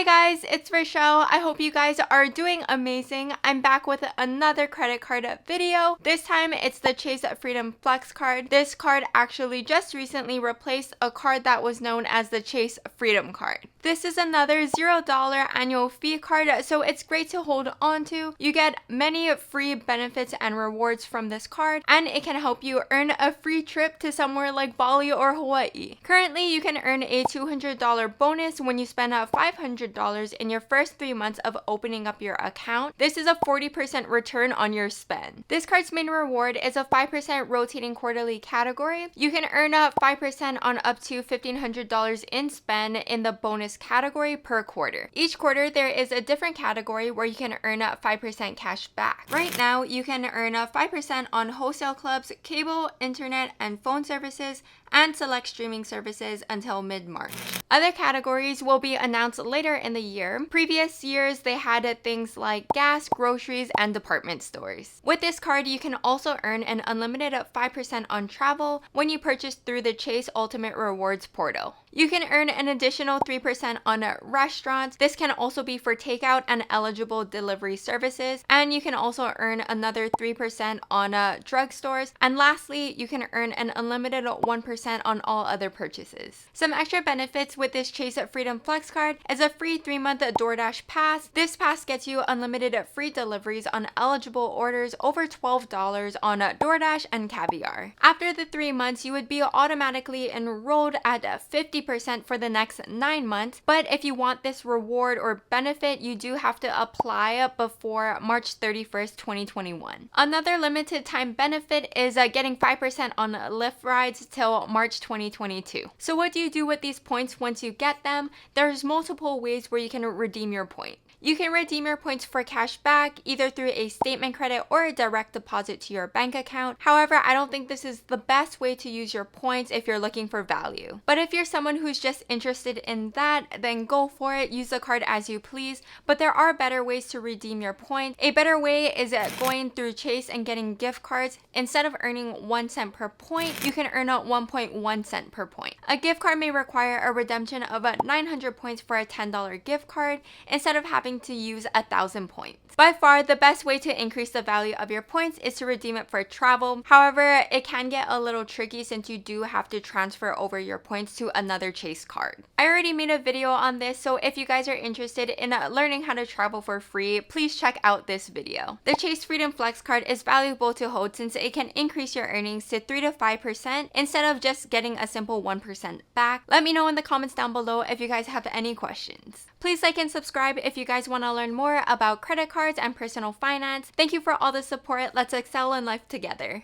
Hi guys, it's Rochelle. I hope you guys are doing amazing. I'm back with another credit card video. This time it's the Chase Freedom Flex card. This card actually just recently replaced a card that was known as the Chase Freedom card. This is another $0 annual fee card, so it's great to hold on to. You get many free benefits and rewards from this card, and it can help you earn a free trip to somewhere like Bali or Hawaii. Currently, you can earn a $200 bonus when you spend $500 in your first 3 months of opening up your account. This is a 40% return on your spend. This card's main reward is a 5% rotating quarterly category. You can earn 5% on up to $1,500 in spend in the bonus category per quarter. Each quarter, there is a different category where you can earn 5% cash back. Right now, you can earn 5% on wholesale clubs, cable, internet, and phone services, and select streaming services until mid-March. Other categories will be announced later in the year. Previous years, they had things like gas, groceries, and department stores. With this card, you can also earn an unlimited 5% on travel when you purchase through the Chase Ultimate Rewards portal. You can earn an additional 3% on restaurants. This can also be for takeout and eligible delivery services. And you can also earn another 3% on drugstores. And lastly, you can earn an unlimited 1% on all other purchases. Some extra benefits with this Chase Freedom Flex card is a free 3-month DoorDash pass. This pass gets you unlimited free deliveries on eligible orders over $12 on DoorDash and Caviar. After the 3 months, you would be automatically enrolled at 50% for the next 9 months, but if you want this reward or benefit, you do have to apply before March 31st, 2021. Another limited time benefit is getting 5% on Lyft rides till March 2022. So what do you do with these points once you get them? There's multiple ways where you can redeem your point. You can redeem your points for cash back, either through a statement credit or a direct deposit to your bank account. However, I don't think this is the best way to use your points if you're looking for value. But if you're someone who's just interested in that, then go for it. Use the card as you please. But there are better ways to redeem your points. A better way is going through Chase and getting gift cards. Instead of earning 1 cent per point, you can earn 1.1 cent per point. A gift card may require a redemption of 900 points for a $10 gift card instead of having to use 1,000 points. By far, the best way to increase the value of your points is to redeem it for travel. However, it can get a little tricky since you do have to transfer over your points to another Chase card. I already made a video on this, so if you guys are interested in learning how to travel for free, please check out this video. The Chase Freedom Flex card is valuable to hold since it can increase your earnings to 3 to 5% instead of just getting a simple 1% back. Let me know in the comments down below if you guys have any questions. Please like and subscribe if you guys want to learn more about credit cards and personal finance. Thank you for all the support. Let's excel in life together.